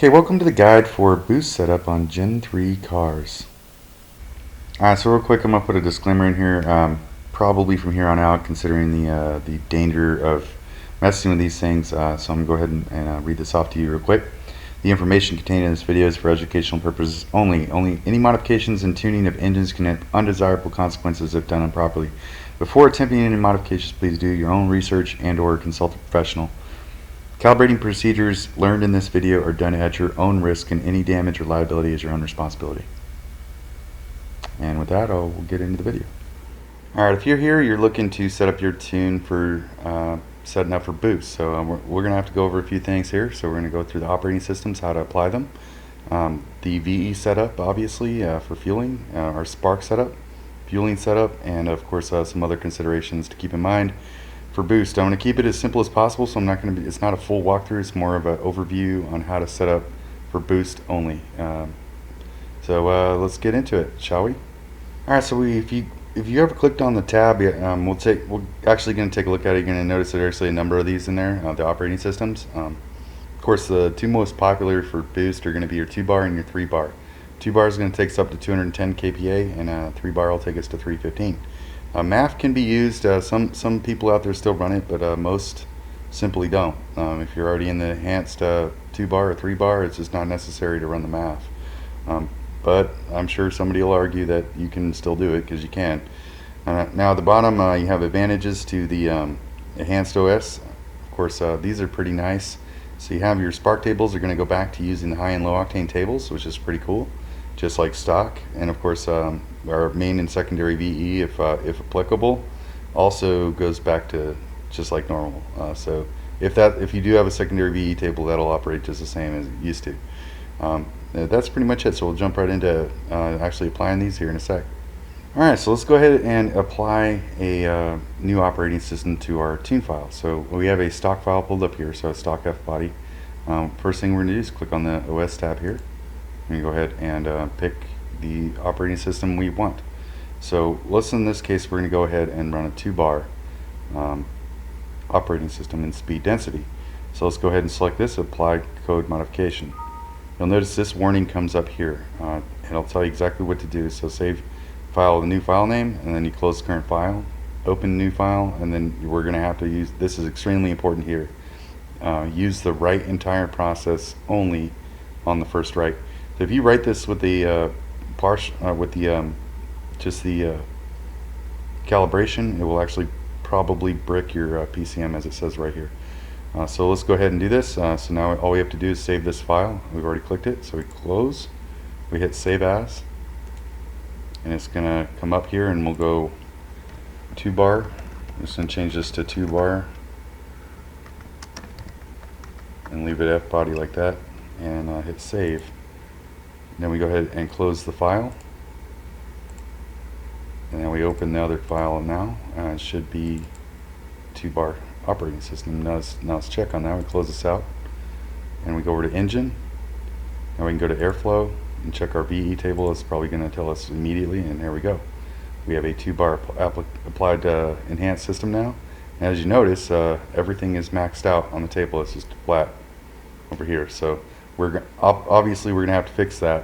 Okay, welcome to the guide for boost setup on Gen 3 cars. Alright, so real quick, I'm going to put a disclaimer in here, probably from here on out, considering the danger of messing with these things, so I'm going to go ahead and read this off to you real quick. The information contained in this video is for educational purposes only. Any modifications and tuning of engines can have undesirable consequences if done improperly. Before attempting any modifications, please do your own research and or consult a professional. Calibrating procedures learned in this video are done at your own risk, and any damage or liability is your own responsibility. And with that, we'll get into the video. Alright, if you're here, you're looking to set up your tune for setting up for boost. So we're going to have to go over a few things here. So we're going to go through the operating systems, how to apply them. The VE setup, obviously, for fueling, our spark setup, fueling setup, and of course some other considerations to keep in mind. For boost, I'm going to keep it as simple as possible, so I'm not going to be, it's not a full walkthrough, it's more of an overview on how to set up for boost only. So let's get into it, shall we? Alright, so if you ever clicked on the tab, we're actually going to take a look at it. You're going to notice there's actually a number of these in there, the operating systems. Of course, the two most popular for boost are going to be your 2-bar and your 3-bar. 2-bar is going to take us up to 210 kPa, and 3-bar will take us to 315. MAF can be used. Some people out there still run it, but most simply don't. If you're already in the enhanced 2-bar or 3-bar, it's just not necessary to run the MAF. But I'm sure somebody will argue that you can still do it, because you can. Now at the bottom, you have advantages to the enhanced OS. Of course, these are pretty nice. So you have your spark tables are going to go back to using the high and low octane tables, which is pretty cool, just like stock. And of course, our main and secondary VE, if applicable, also goes back to just like normal. So if you do have a secondary VE table, that'll operate just the same as it used to. That's pretty much it. So we'll jump right into actually applying these here in a sec. Alright, so let's go ahead and apply a new operating system to our tune file. So we have a stock file pulled up here, so a stock F body. First thing we're going to do is click on the OS tab here. And go ahead and pick the operating system we want. So let's, in this case, we're going to go ahead and run a 2-bar operating system in speed density. So let's go ahead and select this, apply code modification. You'll notice this warning comes up here, and it'll tell you exactly what to do. So save file with a new file name, and then you close the current file, open new file, and then we're going to have to use, this is extremely important here, use the write entire process only on the first write. So if you write this with the just the calibration, it will actually probably brick your PCM, as it says right here. So let's go ahead and do this. So now all we have to do is save this file. We've already clicked it, so we close, we hit save as, and it's gonna come up here, and we'll go 2-bar. I'm just gonna change this to 2-bar and leave it F body like that, and hit save. Then we go ahead and close the file, and then we open the other file now. It should be 2-bar operating system. Now let's check on that. We close this out, and we go over to engine. Now we can go to airflow and check our VE table. It's probably going to tell us immediately, and there we go. We have a 2-bar applied enhanced system now. And as you notice, everything is maxed out on the table. It's just flat over here. So obviously we're going to have to fix that.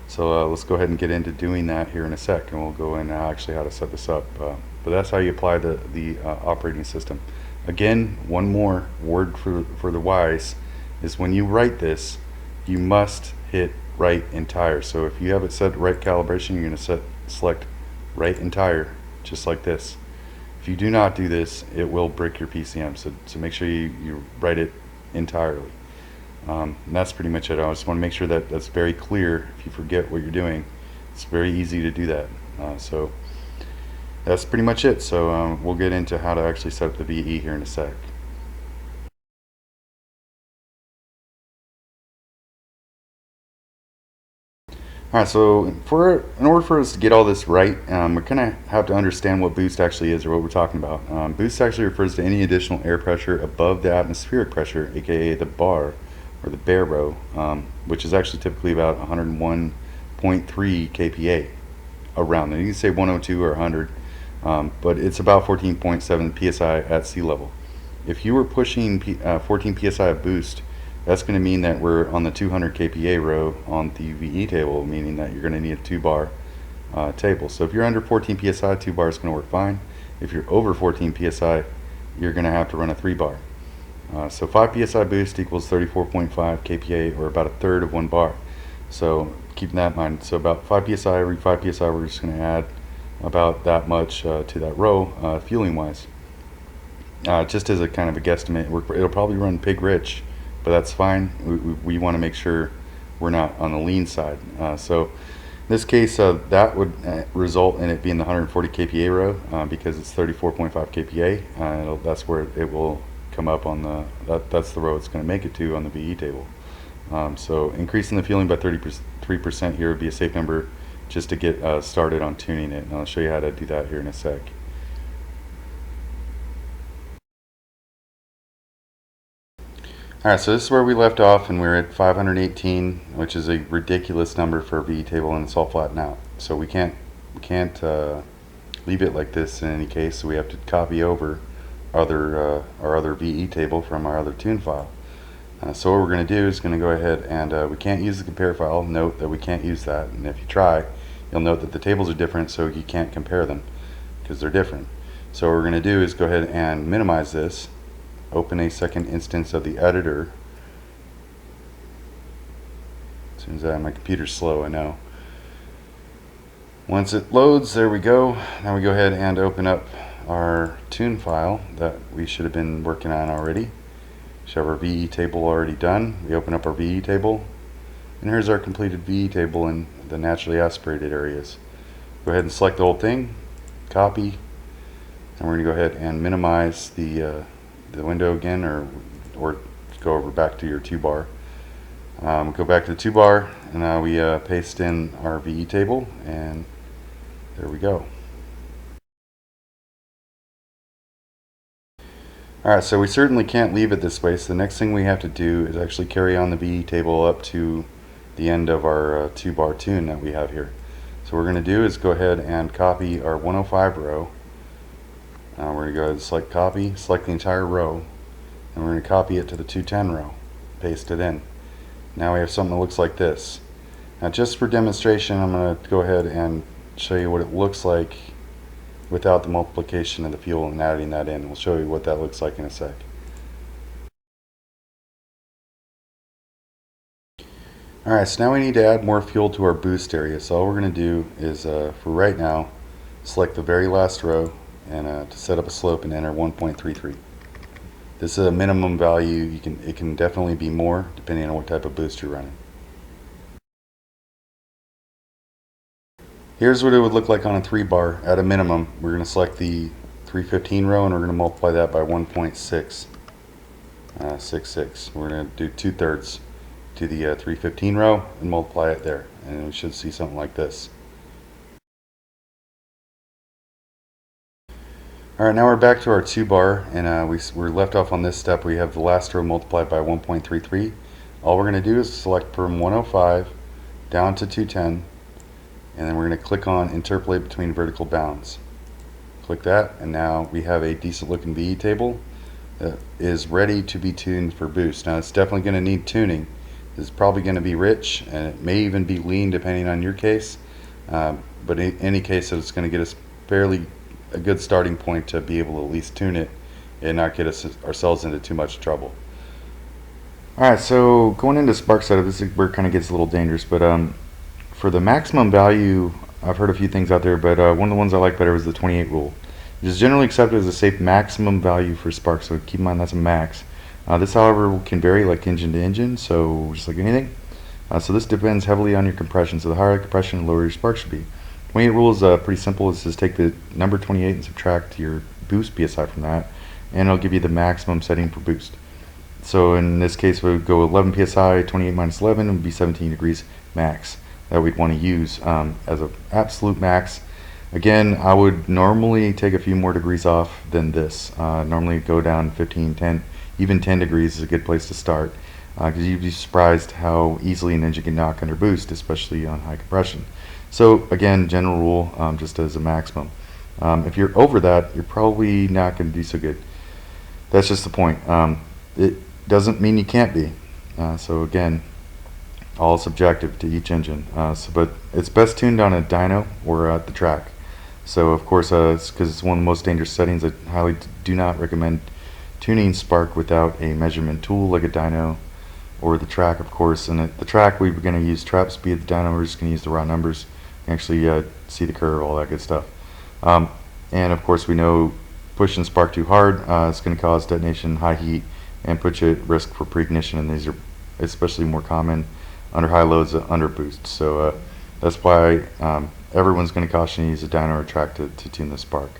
So let's go ahead and get into doing that here in a sec, and we'll go into actually how to set this up. But that's how you apply the operating system. Again, one more word for the wise is when you write this, you must hit write entire. So if you have it set write calibration, you're going to select write entire, just like this. If you do not do this, it will break your PCM. So make sure you write it entirely. And that's pretty much it. I just want to make sure that that's very clear. If you forget what you're doing, it's very easy to do that. So that's pretty much it. So we'll get into how to actually set up the VE here in a sec. Alright, so in order for us to get all this right, we're going to have to understand what boost actually is, or what we're talking about. Boost actually refers to any additional air pressure above the atmospheric pressure, aka the bar, or the barrow, which is actually typically about 101.3 kPa around there. You can say 102 or 100, but it's about 14.7 psi at sea level. If you were pushing 14 psi of boost that's going to mean that we're on the 200 kPa row on the VE table, meaning that you're going to need a 2-bar table. So if you're under 14 psi, 2 bar is going to work fine. If you're over 14 psi, you're going to have to run a 3-bar. So 5 psi boost equals 34.5 kPa, or about a third of 1 bar. So keeping that in mind, so about 5 psi, every 5 psi we're just going to add about that much to that row, fueling wise. Just as a kind of a guesstimate, it'll probably run pig rich, but that's fine. We want to make sure we're not on the lean side. So in this case, that would result in it being the 140 kPa row, because it's 34.5 kPa. That's where it will come up on that's the row it's going to make it to on the VE table. So increasing the fueling by 33% here would be a safe number, just to get started on tuning it, and I'll show you how to do that here in a sec. Alright, so this is where we left off, and we're at 518, which is a ridiculous number for a VE table, and it's all flattened out. So we can't leave it like this in any case, so we have to copy over our other VE table from our other tune file. So what we're going to do is going to go ahead and we can't use the compare file. Note that we can't use that, and if you try, you'll note that the tables are different, so you can't compare them because they're different. So what we're going to do is go ahead and minimize this, open a second instance of the editor. As soon as my computer's slow, I know. Once it loads, there we go. Now we go ahead and open up our tune file that we should have been working on already. We have our VE table already done. We open up our VE table, and here's our completed VE table in the naturally aspirated areas. Go ahead and select the whole thing, copy, and we're going to go ahead and minimize the window again, or go over back to your 2-bar. Go back to the 2-bar, and now we paste in our VE table, and there we go. Alright, so we certainly can't leave it this way, so the next thing we have to do is actually carry on the VE table up to the end of our 2-bar tune that we have here. So what we're going to do is go ahead and copy our 105 row. We're going to go ahead and select copy, select the entire row, and we're going to copy it to the 210 row, paste it in. Now we have something that looks like this. Now just for demonstration, I'm going to go ahead and show you what it looks like without the multiplication of the fuel and adding that in. We'll show you what that looks like in a sec. Alright, so now we need to add more fuel to our boost area. So all we're going to do is, for right now, select the very last row and to set up a slope and enter 1.33. This is a minimum value. It can definitely be more depending on what type of boost you're running. Here's what it would look like on a 3-bar at a minimum. We're going to select the 315 row, and we're going to multiply that by 1.666. We're going to do 2/3 to the 315 row and multiply it there, and we should see something like this. Alright, now we're back to our 2-bar, and we're left off on this step. We have the last row multiplied by 1.33. All we're going to do is select from 105 down to 210, and then we're going to click on interpolate between vertical bounds. Click that, and now we have a decent looking VE table that is ready to be tuned for boost. Now it's definitely going to need tuning. It's probably going to be rich, and it may even be lean depending on your case, but in any case, it's going to get us a good starting point to be able to at least tune it and not get ourselves into too much trouble. Alright, so going into spark setup, this is where it kind of gets a little dangerous, but for the maximum value, I've heard a few things out there, but one of the ones I like better was the 28 rule. It is generally accepted as a safe maximum value for spark, so keep in mind that's a max. This, however, can vary like engine to engine, so just like anything. So this depends heavily on your compression, so the higher the compression, the lower your spark should be. 28 rule is pretty simple. It's just take the number 28 and subtract your boost PSI from that, and it'll give you the maximum setting for boost. So in this case, we would go 11 PSI, 28 minus 11 would be 17 degrees max that we'd want to use as an absolute max. Again, I would normally take a few more degrees off than this. Normally go down 15, 10, even 10 degrees is a good place to start, because you'd be surprised how easily an engine can knock under boost, especially on high compression. So again, general rule, just as a maximum. If you're over that, you're probably not going to do so good. That's just the point. It doesn't mean you can't be. So again, all subjective to each engine. But it's best tuned on a dyno or at the track. So of course, it's because it's one of the most dangerous settings. I highly do not recommend tuning spark without a measurement tool like a dyno or the track, of course. And at the track, we're going to use trap speed. The dyno, we're just going to use the raw numbers. Actually, see the curve, all that good stuff. And of course, we know pushing spark too hard is going to cause detonation, high heat, and put you at risk for preignition. And these are especially more common under high loads, under boost. So that's why everyone's going to caution you to use a dyno or track to tune the spark.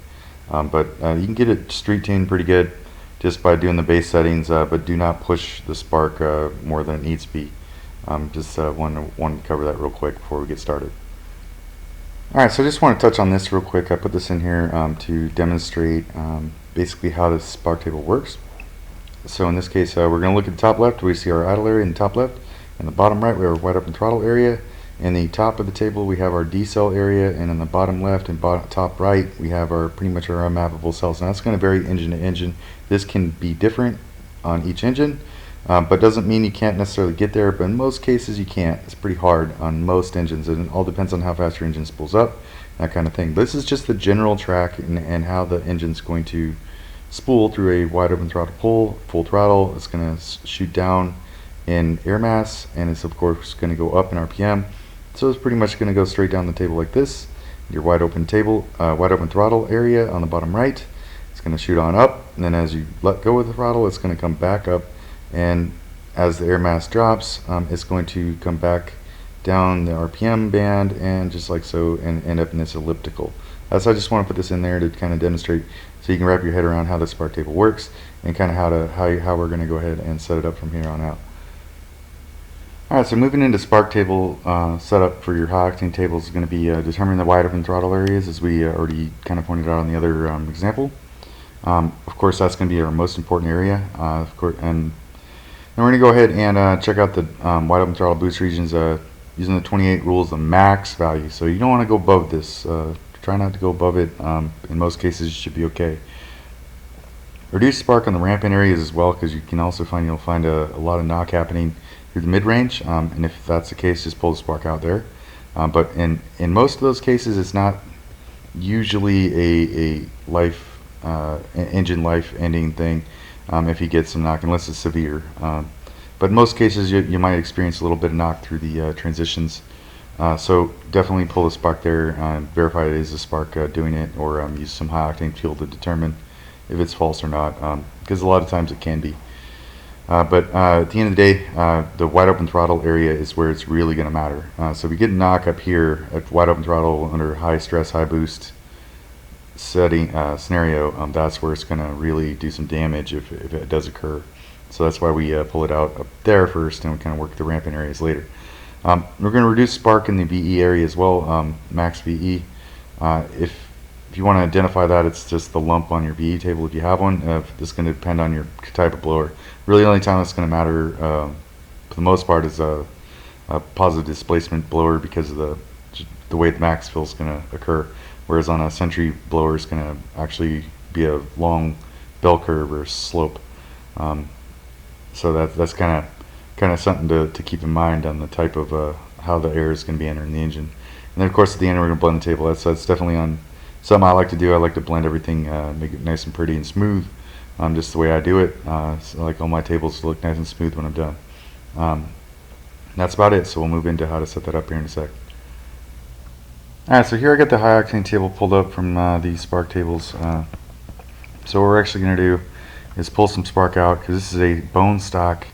But you can get it street tuned pretty good just by doing the base settings, but do not push the spark more than it needs to be. Just want to cover that real quick before we get started. Alright, so I just want to touch on this real quick. I put this in here to demonstrate basically how the spark table works. So in this case, we're going to look at the top left. We see our idle area in the top left. In the bottom right, we have our wide open throttle area. In the top of the table, we have our D cell area, and in the bottom left and top right, we have our pretty much our unmappable cells. Now that's going to vary engine to engine. This can be different on each engine, but doesn't mean you can't necessarily get there. But in most cases, you can't. It's pretty hard on most engines, and it all depends on how fast your engine spools up, that kind of thing. But this is just the general track and how the engine's going to spool through a wide open throttle pull, full throttle. It's going to shoot down in air mass, and it's of course going to go up in RPM. So it's pretty much going to go straight down the table like this. Your wide open throttle area on the bottom right. It's going to shoot on up, and then as you let go of the throttle, it's going to come back up, and as the air mass drops, it's going to come back down the RPM band, and just like so, and end up in this elliptical. So I just want to put this in there to kind of demonstrate, so you can wrap your head around how the spark table works, and kind of how we're going to go ahead and set it up from here on out. Alright, so moving into spark table setup for your high octane tables is going to be determining the wide open throttle areas, as we already kind of pointed out on the other example. Of course, that's going to be our most important area. Of course, and we're going to go ahead and check out the wide open throttle boost regions using the 28 rules, the max value. So you don't want to go above this. Try not to go above it. In most cases, you should be okay. Reduce spark on the ramp in areas as well, because you can also find you'll find a lot of knock happening through the mid-range, and if that's the case, just pull the spark out there. But in most of those cases, it's not usually a engine life ending thing if you get some knock, unless it's severe. But in most cases, you might experience a little bit of knock through the transitions. So definitely pull the spark there, verify it is the spark doing it, or use some high octane fuel to determine if it's false or not, because a lot of times it can be. But at the end of the day, the wide open throttle area is where it's really going to matter. So if you get a knock up here at wide open throttle under high stress, high boost setting scenario, that's where it's going to really do some damage if it does occur. So that's why we pull it out up there first, and we kind of work the ramping areas later. We're going to reduce spark in the VE area as well, max VE. If you want to identify that, it's just the lump on your VE table if you have one. This is going to depend on your type of blower. Really, the only time it's going to matter, for the most part, is a positive displacement blower, because of the way the max fill is going to occur. Whereas on a Sentry blower, it's going to actually be a long bell curve or slope. So that's kind of something to keep in mind on the type of how the air is going to be entering the engine. And then of course at the end we're going to blend the table. That's definitely on something I like to do. I like to blend everything, make it nice and pretty and smooth, just the way I do it. So I like all my tables to look nice and smooth when I'm done. That's about it. So we'll move into how to set that up here in a sec. Alright, so here I got the high octane table pulled up from the spark tables. So what we're actually going to do is pull some spark out, because this is a bone stock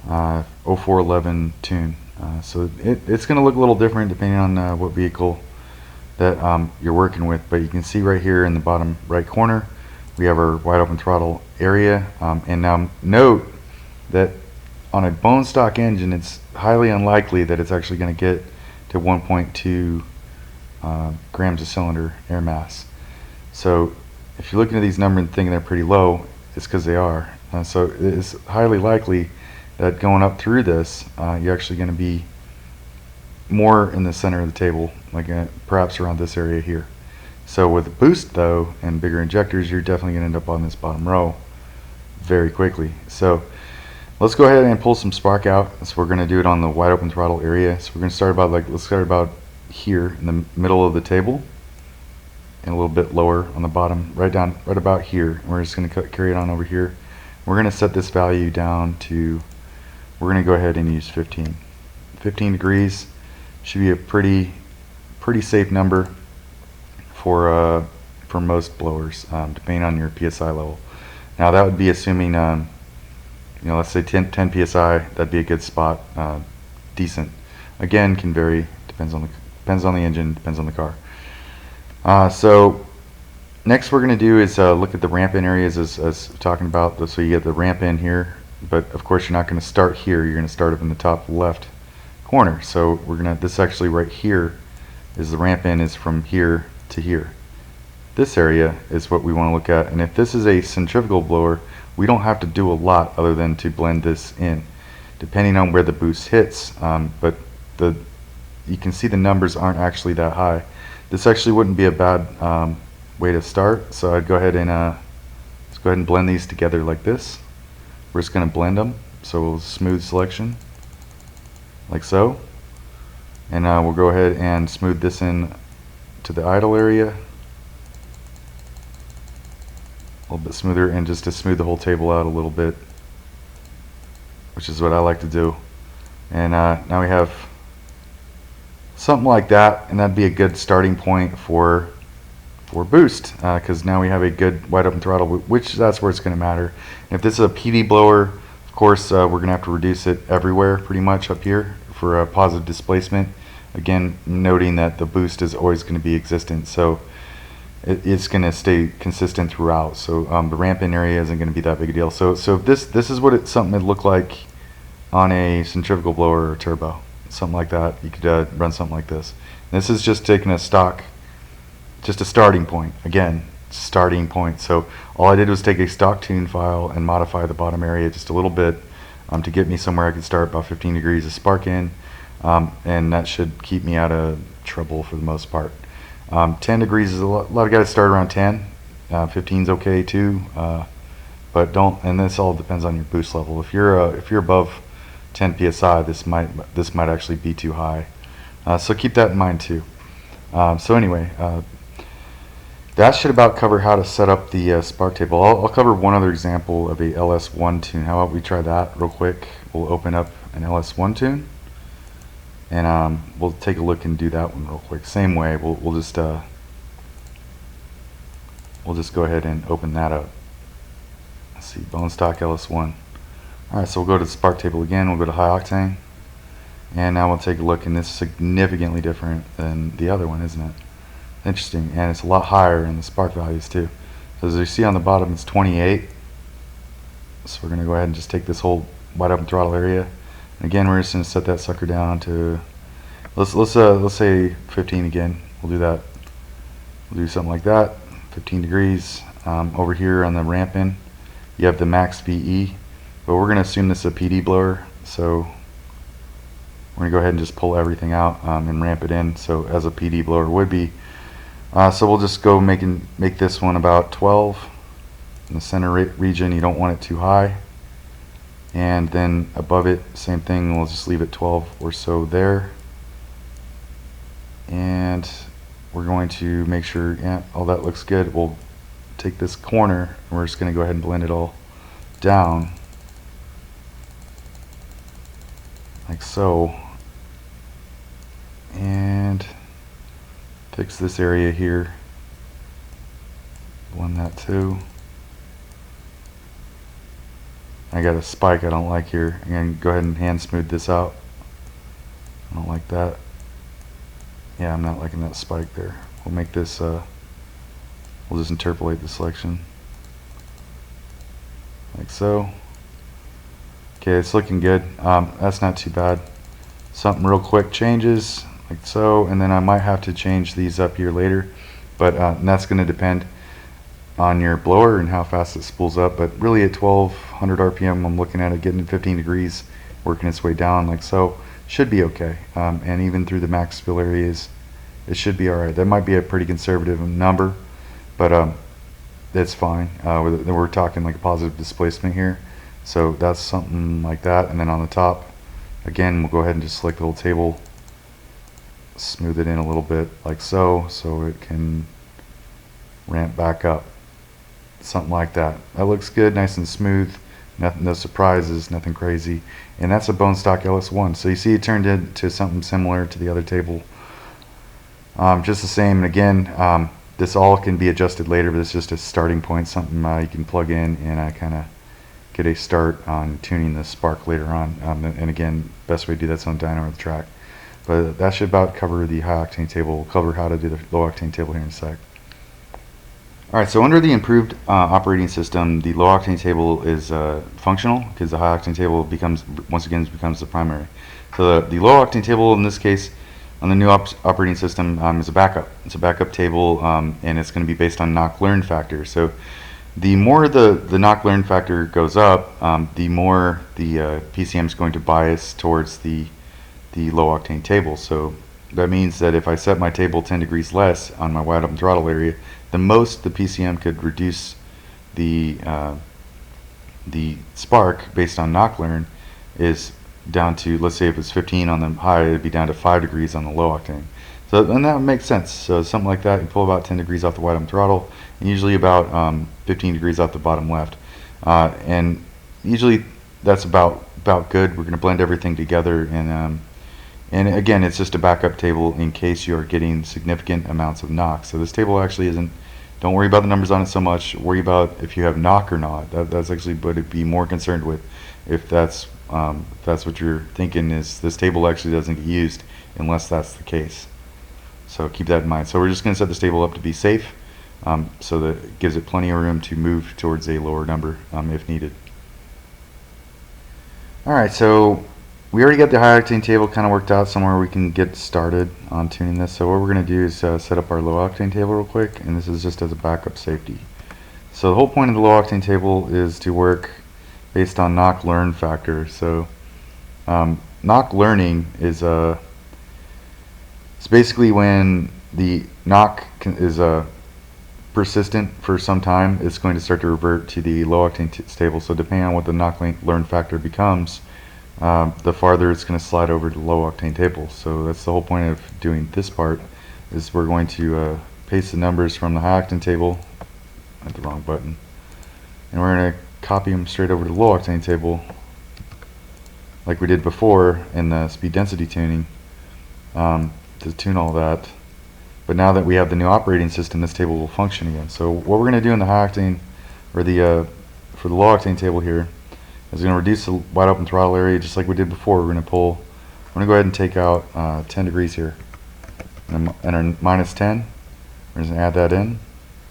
0411 tune. So it's going to look a little different depending on what vehicle that you're working with. But you can see right here in the bottom right corner we have our wide open throttle area. And now note that on a bone stock engine, it's highly unlikely that it's actually going to get to 1.2 grams a cylinder air mass. So if you're looking at these numbers and thinking they're pretty low, it's because they are. So it's highly likely that going up through this, you're actually going to be more in the center of the table, like perhaps around this area here. So with a boost though, and bigger injectors, you're definitely going to end up on this bottom row very quickly. So Let's go ahead and pull some spark out. So we're going to do it on the wide open throttle area. So we're going to start about let's start about here in the middle of the table, and a little bit lower on the bottom, right about here. And we're just going to carry it on over here. We're going to set this value down to, we're going to go ahead and use 15. 15 degrees should be a pretty safe number for most blowers, depending on your PSI level. Now that would be assuming, let's say 10 PSI. That'd be a good spot, decent. Again, can vary, depends on the engine, depends on the car. So next we're going to do is look at the ramp in areas as talking about. So you get the ramp in here, but of course you're not going to start here. You're going to start up in the top left corner. So this actually right here is the ramp in, is from here to here. This area is what we want to look at, and if this is a centrifugal blower, we don't have to do a lot other than to blend this in, depending on where the boost hits. But you can see the numbers aren't actually that high. This actually wouldn't be a bad way to start. So I'd go ahead and let's go ahead and blend these together like this. We're just going to blend them, so we'll smooth selection like so, and we'll go ahead and smooth this in to the idle area a little bit smoother, and just to smooth the whole table out a little bit, which is what I like to do. And now we have something like that, and that'd be a good starting point for boost, because now we have a good wide open throttle, which that's where it's going to matter. And if this is a PD blower, of course we're going to have to reduce it everywhere pretty much up here for a positive displacement, again noting that the boost is always going to be existent, so it's going to stay consistent throughout. So the ramp in area isn't going to be that big a deal. So this is what something would look like on a centrifugal blower or turbo, something like that. You could run something like this. And this is just taking a stock, just a starting point. Again, starting point. So all I did was take a stock tune file and modify the bottom area just a little bit to get me somewhere I could start about 15 degrees of spark in, and that should keep me out of trouble for the most part. 10 degrees is a lot of guys start around 10. 15 is okay too, but don't. And this all depends on your boost level. If you're above 10 psi, this might actually be too high. So keep that in mind too. So anyway, that should about cover how to set up the spark table. I'll cover one other example of a LS1 tune. How about we try that real quick? We'll open up an LS1 tune, and we'll take a look and do that one real quick. Same way, we'll just go ahead and open that up. Let's see, bone stock LS1. All right, so we'll go to the spark table again. We'll go to high octane, and now we'll take a look. And this is significantly different than the other one, isn't it? Interesting, and it's a lot higher in the spark values too. So as you see on the bottom, it's 28. So we're going to go ahead and just take this whole wide open throttle area. Again, we're just going to set that sucker down to let's say 15 again. We'll do that. We'll do something like that. 15 degrees. Over here on the ramp in, you have the max VE, but we're going to assume this is a PD blower, so we're going to go ahead and just pull everything out and ramp it in, so as a PD blower would be. So we'll just go make this one about 12 in the center region. You don't want it too high. And then above it, same thing, we'll just leave it 12 or so there. And we're going to make sure, yeah, all that looks good. We'll take this corner and we're just going to go ahead and blend it all down like so. And fix this area here. Blend that too. I got a spike I don't like here. I'm going to go ahead and hand smooth this out. I don't like that. Yeah, I'm not liking that spike there. We'll make this, we'll just interpolate the selection. Like so. Okay, it's looking good. That's not too bad. Something real quick changes, like so, and then I might have to change these up here later. But and that's going to depend on your blower and how fast it spools up, but really at 1200 RPM I'm looking at it getting 15 degrees, working its way down like so. Should be okay, and even through the max fill areas it should be alright. That might be a pretty conservative number, but that's fine. We're talking like a positive displacement here, So that's something like that. And then on the top, again, we'll go ahead and just select the whole table, smooth it in a little bit like so it can ramp back up. Something like that. That looks good, nice and smooth. Nothing, no surprises, nothing crazy. And that's a bone stock LS1. So you see it turned into something similar to the other table. Just the same. And again, this all can be adjusted later, but it's just a starting point, something you can plug in and kind of get a start on tuning the spark later on. And again, best way to do that's on dyno or the track. But that should about cover the high octane table. We'll cover how to do the low octane table here in a sec. Alright, so under the improved operating system, the low octane table is functional because the high octane table becomes the primary. So the low octane table in this case on the new operating system is a backup. It's a backup table, and it's going to be based on knock learn factor. So the more the knock learn factor goes up, the more the PCM is going to bias towards the low octane table. So that means that if I set my table 10 degrees less on my wide open throttle area, the most the PCM could reduce the spark based on knock learn is down to, let's say if it's 15 on the high, it'd be down to 5 degrees on the low octane. So, and that makes sense. So something like that, you pull about 10 degrees off the wide open throttle, and usually about 15 degrees off the bottom left. And usually that's about good. We're going to blend everything together, and again, it's just a backup table in case you're getting significant amounts of knock. So this table actually isn't, don't worry about the numbers on it so much, worry about if you have knock or not. That's actually what I'd be more concerned with, if that's what you're thinking, is this table actually doesn't get used unless that's the case. So keep that in mind. So we're just going to set this table up to be safe, so that it gives it plenty of room to move towards a lower number if needed. Alright, so we already got the high octane table kind of worked out somewhere we can get started on tuning this. So what we're going to do is set up our low octane table real quick, and this is just as a backup safety. So the whole point of the low octane table is to work based on knock learn factor. So knock learning is it's basically when the knock is persistent for some time, it's going to start to revert to the low octane table. So depending on what the knock learn factor becomes, the farther it's going to slide over to the low octane table. So that's the whole point of doing this part, is we're going to paste the numbers from the high octane table, at the wrong button, and we're going to copy them straight over to the low octane table like we did before in the speed density tuning, to tune all that. But now that we have the new operating system, this table will function again. So what we're going to do in the high octane, or for the low octane table here, is going to reduce the wide open throttle area just like we did before. We're going to go ahead and take out 10 degrees here, and enter minus 10. We're just going to add that in.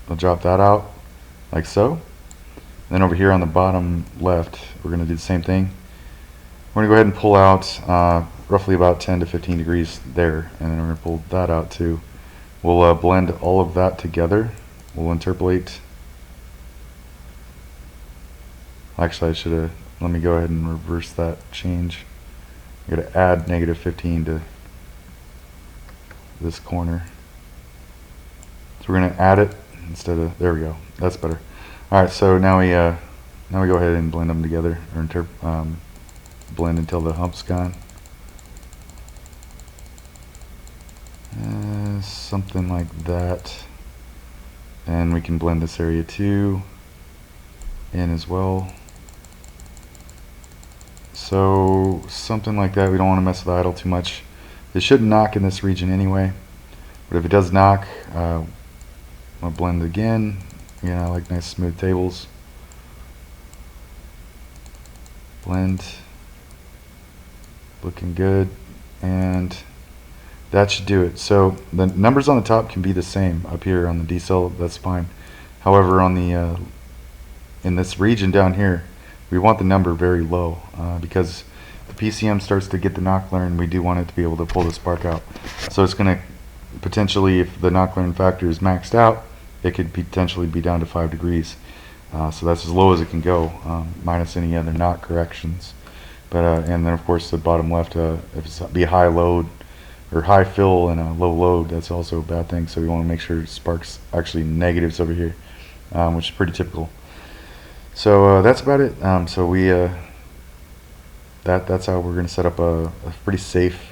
We'll drop that out like so. Then over here on the bottom left, we're going to do the same thing. We're going to go ahead and pull out roughly about 10 to 15 degrees there, and then we're going to pull that out too. We'll blend all of that together. We'll interpolate. Actually, let me go ahead and reverse that change. I'm going to add negative 15 to this corner. So we're going to add it instead of, there we go, that's better. Alright, so now we go ahead and blend them together, or blend until the hump's gone. Something like that. And we can blend this area too in as well. So something like that. We don't want to mess with the idle too much. It shouldn't knock in this region anyway, but if it does knock, I'll blend again. Again, I like nice smooth tables. Blend, looking good, and that should do it. So the numbers on the top can be the same up here on the D cell, that's fine. However, on the in this region down here, we want the number very low, because the PCM starts to get the knock learn. We do want it to be able to pull the spark out. So it's going to potentially, if the knock learn factor is maxed out, it could potentially be down to 5 degrees. So that's as low as it can go, minus any other knock corrections. But and then of course the bottom left, if it's be high load or high fill and a low load, that's also a bad thing. So we want to make sure sparks actually negatives over here, which is pretty typical. So that's about it. So we that's how we're going to set up a pretty safe.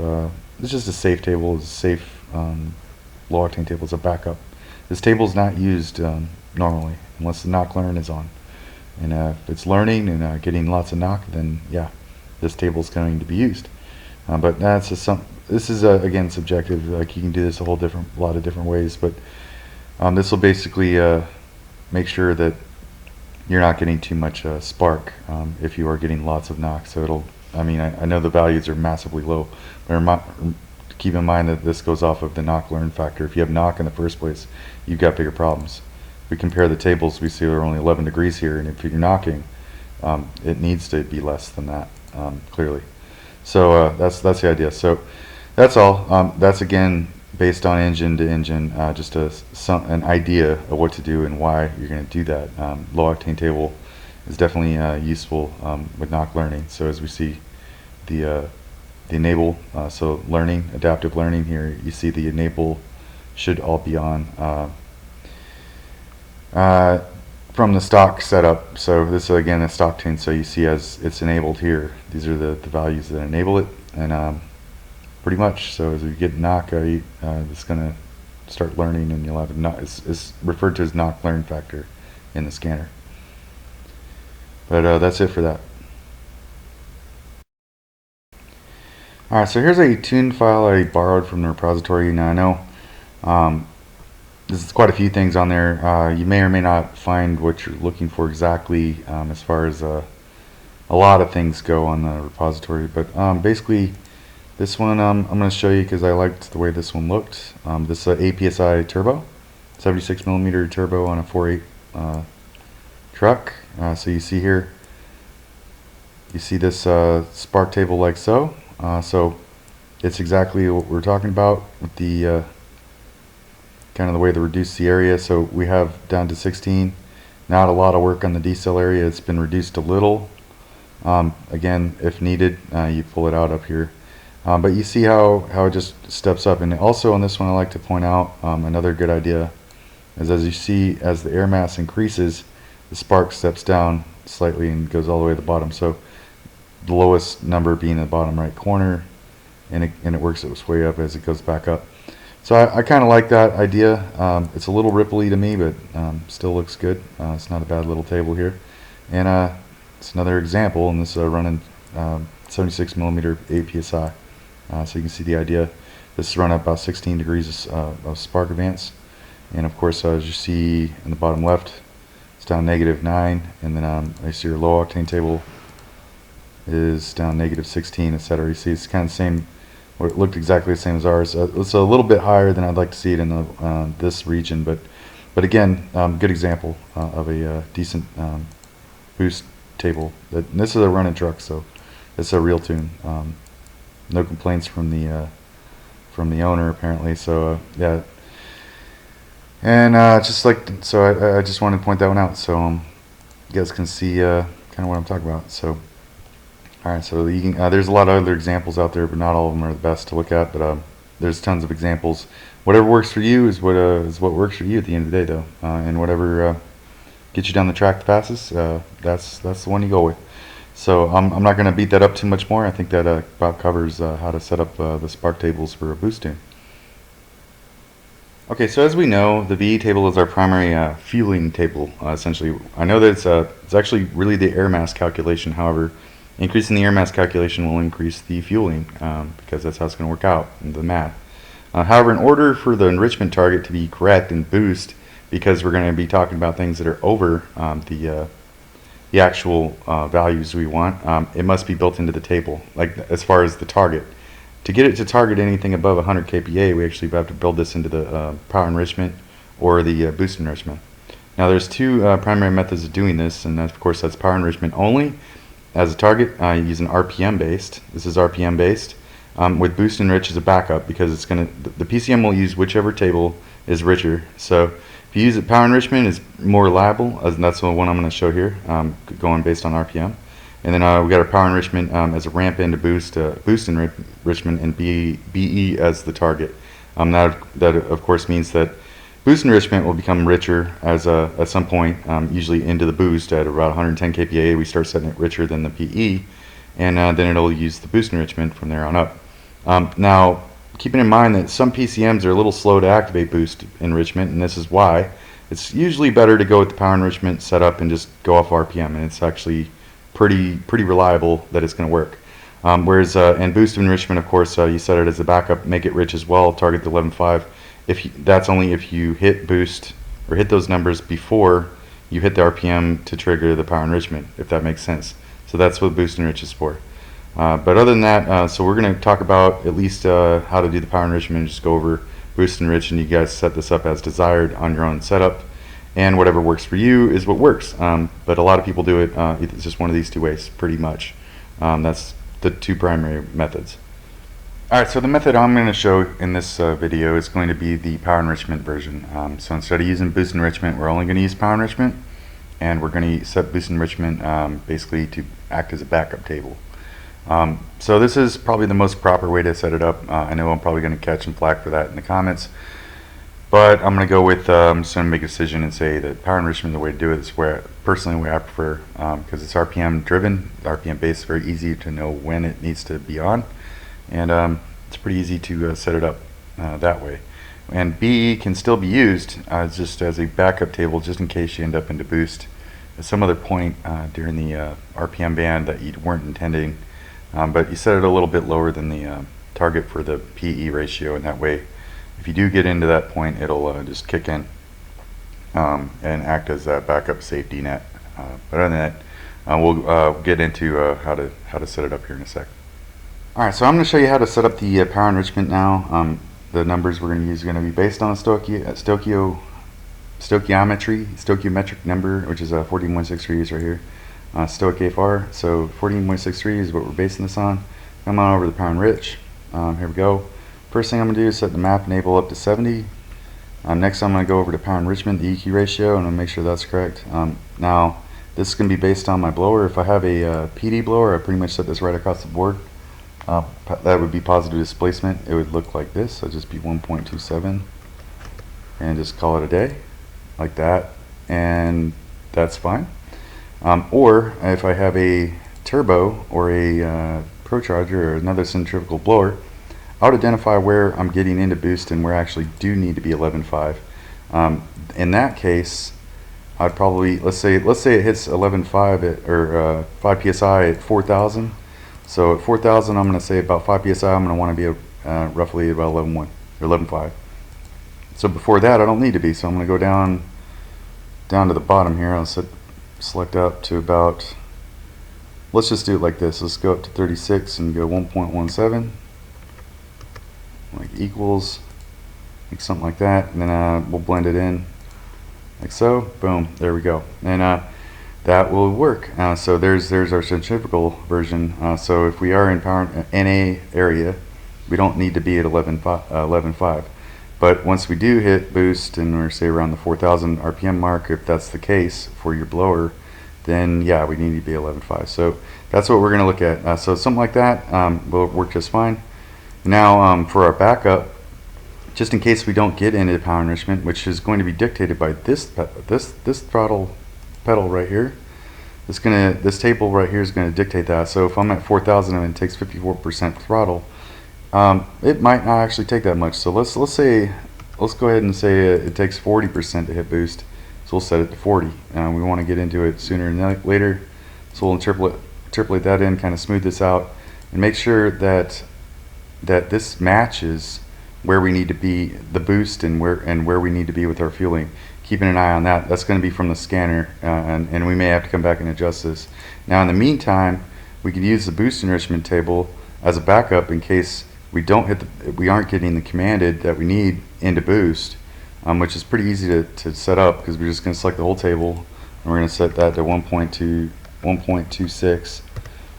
It's just a safe table. It's a safe low octane table. It's a backup. This table is not used normally unless the knock learn is on. And if it's learning and getting lots of knock, then yeah, this table is going to be used. But that's just this is again subjective. Like you can do this a lot of different ways. But this will basically make sure that you're not getting too much spark if you are getting lots of knock. So it'll. I mean, I know the values are massively low, but keep in mind that this goes off of the knock learn factor. If you have knock in the first place, you've got bigger problems. If we compare the tables, we see they're only 11 degrees here, and if you're knocking, it needs to be less than that, clearly. So that's the idea. So that's all. That's again based on engine to engine, just an idea of what to do and why you're going to do that. Low octane table is definitely useful with knock learning. So as we see the enable, so learning, adaptive learning here, you see the enable should all be on from the stock setup. So this is again a stock tune, so you see as it's enabled here, these are the values that enable it, and pretty much, so as we get knock, it's going to start learning, and you'll have a knock. It's referred to as knock learn factor in the scanner. But that's it for that. Alright, so here's a tune file I borrowed from the repository. Now I know there's quite a few things on there. You may or may not find what you're looking for exactly as far as a lot of things go on the repository. But basically, this one I'm going to show you because I liked the way this one looked. This is an APSI turbo, 76mm turbo on a 4.8 truck. So you see here, you see this spark table like so. So it's exactly what we're talking about with the kind of the way they reduce the area. So we have down to 16. Not a lot of work on the decel area. It's been reduced a little. Again, if needed, you pull it out up here. But you see how it just steps up. And also on this one, I like to point out another good idea is, as you see, as the air mass increases, the spark steps down slightly and goes all the way to the bottom. So the lowest number being in the bottom right corner, and it works its way up as it goes back up. So I kind of like that idea. It's a little ripply to me, but still looks good. It's not a bad little table here. And it's another example, and this is running 76mm APSI. So you can see the idea. This is running about 16 degrees of spark advance. And of course, as you see in the bottom left, it's down -9. And then I see your low octane table is down -16, etc. You see it's kind of the same. It looked exactly the same as ours. It's a little bit higher than I'd like to see it in the, this region, but again, good example of a decent boost table. This is a running truck, so it's a real tune. No complaints from the owner apparently. So yeah, and just like so, I just wanted to point that one out so you guys can see kind of what I'm talking about. So. Alright, so you can, there's a lot of other examples out there, but not all of them are the best to look at. But there's tons of examples. Whatever works for you is what works for you at the end of the day, though. And whatever gets you down the track the fastest, that's the one you go with. So I'm not going to beat that up too much more. I think that about covers how to set up the spark tables for a boost tune. Okay, so as we know, the VE table is our primary fueling table. Essentially, I know that it's actually really the air mass calculation. However, increasing the air mass calculation will increase the fueling because that's how it's going to work out in the math. However, in order for the enrichment target to be correct and boost, because we're going to be talking about things that are over the actual values we want, it must be built into the table, like as far as the target. To get it to target anything above 100 kPa, we actually have to build this into the power enrichment or the boost enrichment. Now there's two primary methods of doing this, and of course that's power enrichment only. As a target, you use an RPM based. This is RPM based with boost and enrich as a backup, because it's going to, the PCM will use whichever table is richer. So if you use it, power enrichment is more reliable, and that's the one I'm going to show here, going based on RPM. And then we got our power enrichment as a ramp into boost enrichment, and BE as the target. That of course means that Boost enrichment will become richer at some point, usually into the boost at about 110 kPa. We start setting it richer than the PE, and then it'll use the boost enrichment from there on up. Now, keeping in mind that some PCMs are a little slow to activate boost enrichment, and this is why. It's usually better to go with the power enrichment setup and just go off RPM, and it's actually pretty reliable that it's going to work. Whereas and boost enrichment, of course, you set it as a backup, make it rich as well, target the 11.5. That's only if you hit boost or hit those numbers before you hit the RPM to trigger the power enrichment, if that makes sense. So that's what boost enrich is for. But other than that, so we're going to talk about at least how to do the power enrichment and just go over boost enrich, and you guys set this up as desired on your own setup, and whatever works for you is what works. But a lot of people do it, it's just one of these two ways pretty much. That's the two primary methods. Alright, so the method I'm going to show in this video is going to be the power enrichment version. So instead of using boost enrichment, we're only going to use power enrichment, and we're going to set boost enrichment basically to act as a backup table. So this is probably the most proper way to set it up. I know I'm probably going to catch some flack for that in the comments, but I'm going to go with, I'm just going to make a decision and say that power enrichment, the way to do it, is personally the way I prefer, because it's RPM driven, RPM based, very easy to know when it needs to be on, and it's pretty easy to set it up that way. And BE can still be used just as a backup table, just in case you end up into boost at some other point during the RPM band that you weren't intending. But you set it a little bit lower than the target for the PE ratio, and that way if you do get into that point, it'll just kick in and act as a backup safety net. But other than that, we'll get into how to set it up here in a sec. Alright, so I'm going to show you how to set up the power enrichment now. The numbers we're going to use are going to be based on a stoichiometric number, which is 14.63 right here. Stoic AFR, so 14.63 is what we're basing this on. Come on over to the power enrich. Here we go. First thing I'm going to do is set the map enable up to 70. Next I'm going to go over to power enrichment, the EQ ratio, and I'll make sure that's correct. Now this is going to be based on my blower. If I have a PD blower, I pretty much set this right across the board. That would be positive displacement. It would look like this, so just be 1.27, and just call it a day, like that, and that's fine. Or if I have a turbo or a procharger or another centrifugal blower, I would identify where I'm getting into boost and where I actually do need to be 11.5. In that case, I'd probably, let's say it hits 11.5 or 5 psi at 4,000. So at 4,000, I'm going to say about 5 psi, I'm going to want to be roughly about 11.1 or 11.5. So before that, I don't need to be. So I'm going to go down to the bottom here. I'll select up to about, let's just do it like this. Let's go up to 36 and go 1.17, like equals, like something like that, and then we'll blend it in like so. Boom, there we go, and that will work. So there's our centrifugal version. So if we are in power NA area, we don't need to be at 11.5. But once we do hit boost and we're say around the 4,000 RPM mark, if that's the case for your blower, then yeah, we need to be 11.5. So that's what we're going to look at. So something like that will work just fine. Now for our backup, just in case we don't get into power enrichment, which is going to be dictated by this throttle pedal right here. This table right here is going to dictate that. So if I'm at 4,000 and it takes 54% throttle, it might not actually take that much. So let's go ahead and say it takes 40% to hit boost. So we'll set it to 40. We want to get into it sooner than later, so we'll interpolate that in, kind of smooth this out, and make sure that this matches where we need to be, the boost, and where we need to be with our fueling. Keeping an eye on that. That's going to be from the scanner, and we may have to come back and adjust this. Now in the meantime, we could use the boost enrichment table as a backup in case we aren't getting the commanded that we need into boost, which is pretty easy to set up, because we're just going to select the whole table and we're going to set that to 1.26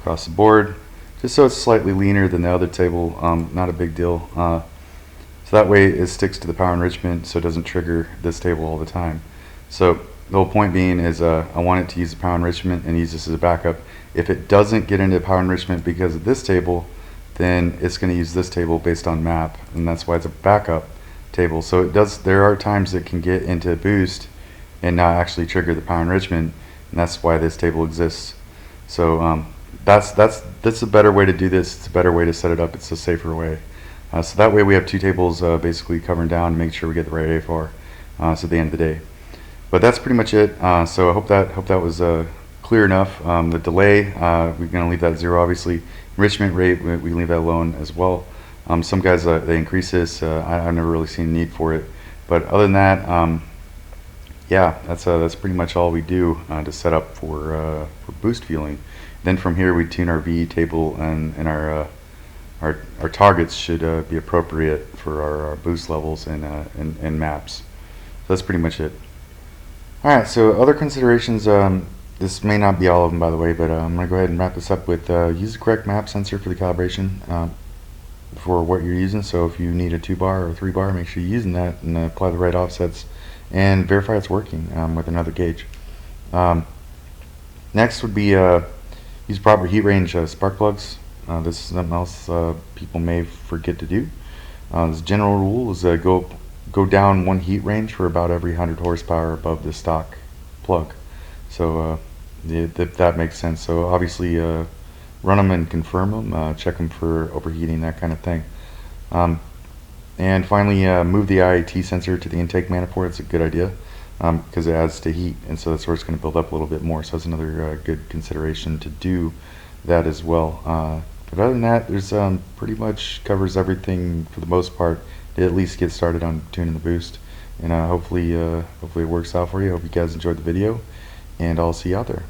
across the board, just so it's slightly leaner than the other table. Not a big deal. So that way it sticks to the power enrichment, so it doesn't trigger this table all the time. So the whole point being is I want it to use the power enrichment and use this as a backup. If it doesn't get into power enrichment because of this table, then it's going to use this table based on map, and that's why it's a backup table. So it does. There are times it can get into boost and not actually trigger the power enrichment, and that's why this table exists. So that's a better way to do this. It's a better way to set it up. It's a safer way. So that way we have two tables basically covering down and make sure we get the right AFR. So at the end of the day. But that's pretty much it. So I hope that was clear enough. The delay, we're going to leave that 0 obviously. Enrichment rate, we leave that alone as well. Some guys, they increase this. I've never really seen a need for it. But other than that, yeah, that's pretty much all we do to set up for boost fueling. Then from here we tune our V table, and our targets should be appropriate for our boost levels and maps. So that's pretty much it. Alright, so other considerations, this may not be all of them by the way, but I'm going to go ahead and wrap this up with use the correct map sensor for the calibration for what you're using. So if you need a 2-bar or a 3-bar, make sure you're using that and apply the right offsets and verify it's working with another gauge. Next would be use proper heat range spark plugs. This is something else people may forget to do. This general rule is go down 1 heat range for about every 100 horsepower above the stock plug. So that makes sense. So obviously run them and confirm them, check them for overheating, that kind of thing. And finally, move the IAT sensor to the intake manifold. It's a good idea because it adds to heat, and so that's where it's going to build up a little bit more. So that's another good consideration to do that as well. But other than that, there's pretty much covers everything for the most part to at least get started on tuning the boost. And hopefully it works out for you. I hope you guys enjoyed the video, and I'll see you out there.